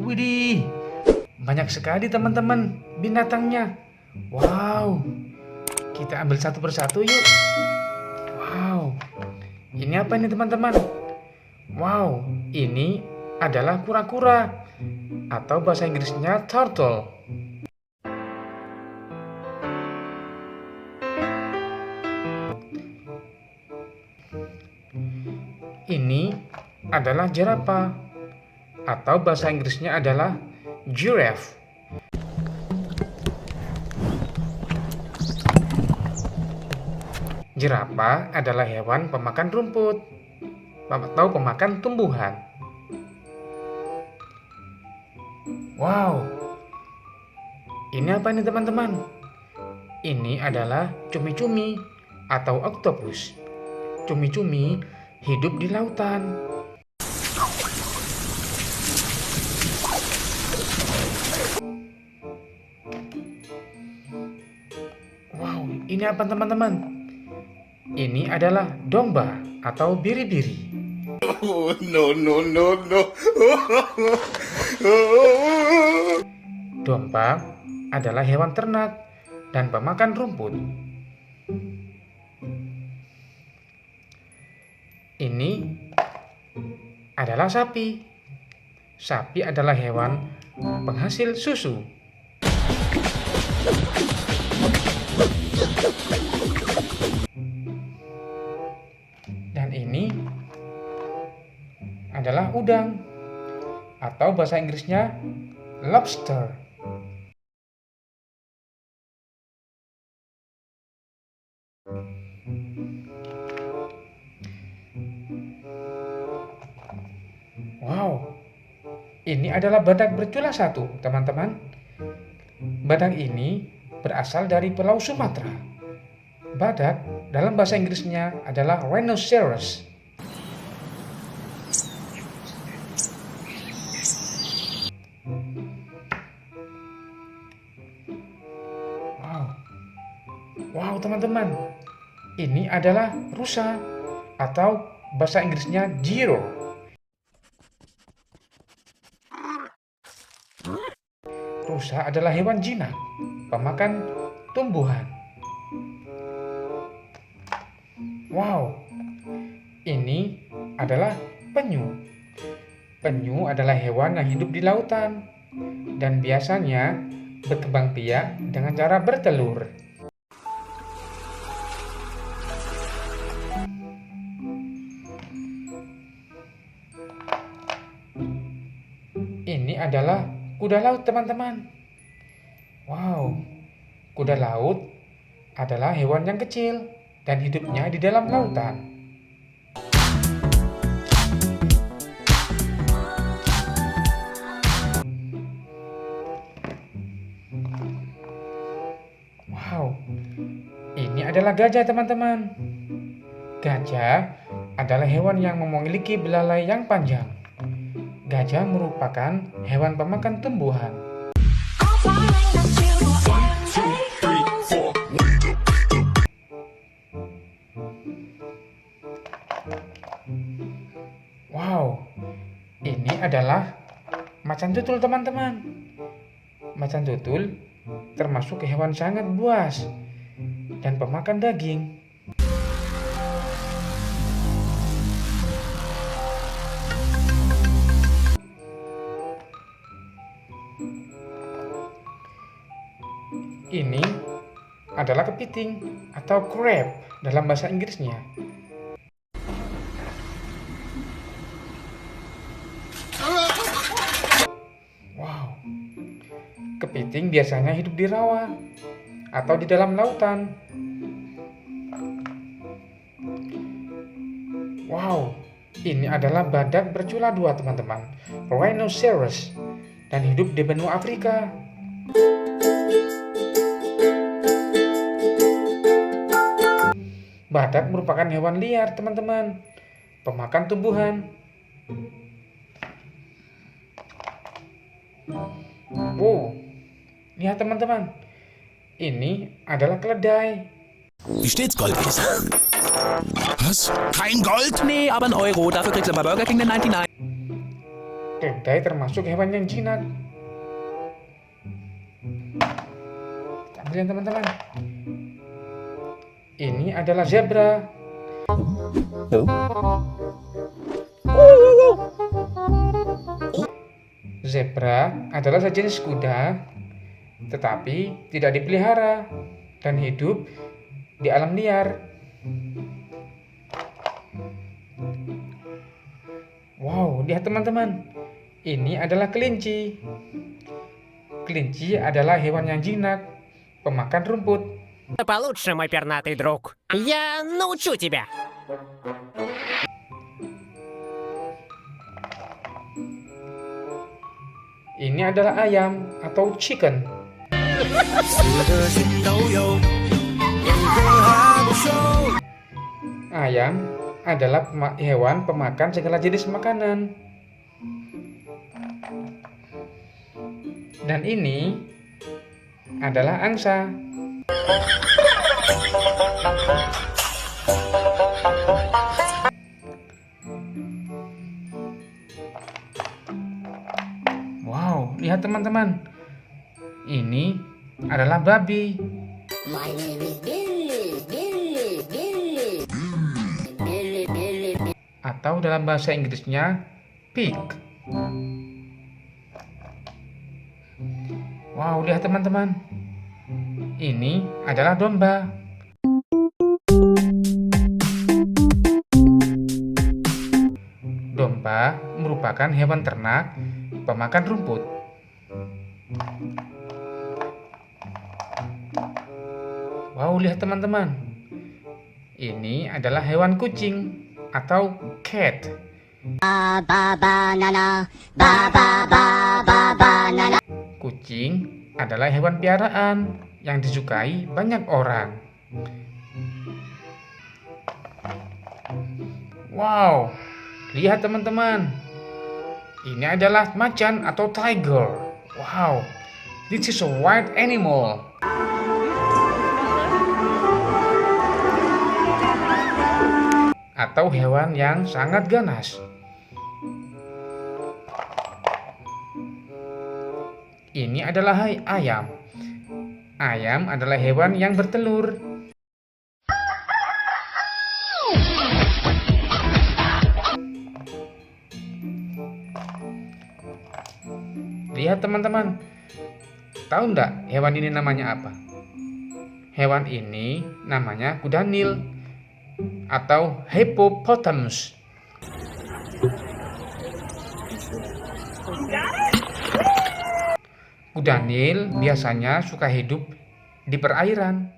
Widih, banyak sekali teman-teman binatangnya. Wow, kita ambil satu persatu yuk. Wow, ini apa ini teman-teman? Wow, ini adalah kura-kura atau bahasa Inggrisnya turtle. Ini adalah jerapah atau bahasa Inggrisnya adalah giraffe. Jerapah adalah hewan pemakan rumput atau pemakan tumbuhan. Wow, ini apa nih teman-teman? Ini adalah cumi-cumi atau octopus. Cumi-cumi hidup di lautan. Wow, ini apa teman-teman? Ini adalah domba atau biri-biri. Oh, no, no, no, no. Domba adalah hewan ternak dan pemakan rumput. Ini adalah sapi. Sapi adalah hewan penghasil susu. Dan ini adalah udang atau bahasa Inggrisnya lobster. Wow, ini adalah badak bercula satu, teman-teman. Badak ini berasal dari Pulau Sumatera. Badak dalam bahasa Inggrisnya adalah rhinoceros. Wow, wow teman-teman, ini adalah rusa atau bahasa Inggrisnya deer. Rusa adalah hewan jinak, pemakan tumbuhan. Wow, ini adalah penyu. Penyu adalah hewan yang hidup di lautan dan biasanya berkembang biak dengan cara bertelur. Ini adalah kuda laut, teman-teman. Wow, kuda laut adalah hewan yang kecil dan hidupnya di dalam lautan. Wow, ini adalah gajah, teman-teman. Gajah adalah hewan yang memiliki belalai yang panjang. Gajah merupakan hewan pemakan tumbuhan. Wow, ini adalah macan tutul, teman-teman. Macan tutul termasuk hewan sangat buas dan pemakan daging. Ini adalah kepiting atau crab dalam bahasa Inggrisnya. Wow, kepiting biasanya hidup di rawa atau di dalam lautan. Wow, ini adalah badak bercula dua, teman-teman, rhinoceros, dan hidup di benua Afrika. Badak merupakan hewan liar, teman-teman, pemakan tumbuhan. Wow, lihat teman-teman, ini adalah keledai. Wie steht's, Goldesel? Was? Kein Gold? Nee, aber ein Euro. Dafür kriegst du bei Burger King den 99. Keledai termasuk hewan yang jinak. Kita ambil teman-teman. Ini adalah zebra. Zebra adalah sejenis kuda, tetapi tidak dipelihara dan hidup di alam liar. Wow, lihat teman-teman. Ini adalah kelinci. Kelinci adalah hewan yang jinak, pemakan rumput. Получше, мой пернатый друг. Я научу тебя. Ini adalah ayam atau chicken. Ayam adalah hewan pemakan segala jenis makanan. Dan ini adalah angsa. Wow, lihat teman-teman. Ini adalah babi. My name is Billy. Atau dalam bahasa Inggrisnya pig. Wow, lihat teman-teman. Ini adalah domba. Domba merupakan hewan ternak pemakan rumput. Wow, lihat teman-teman. Ini adalah hewan kucing atau cat. Kucing adalah hewan piaraan yang disukai banyak orang. Wow, lihat teman-teman. Ini adalah macan atau tiger. Wow, this is a wild animal. Atau hewan yang sangat ganas. Ini adalah ayam. Ayam adalah hewan yang bertelur. Lihat teman-teman. Tahu enggak hewan ini namanya apa? Hewan ini namanya kuda Nil atau hippopotamus. Kuda Nil biasanya suka hidup di perairan.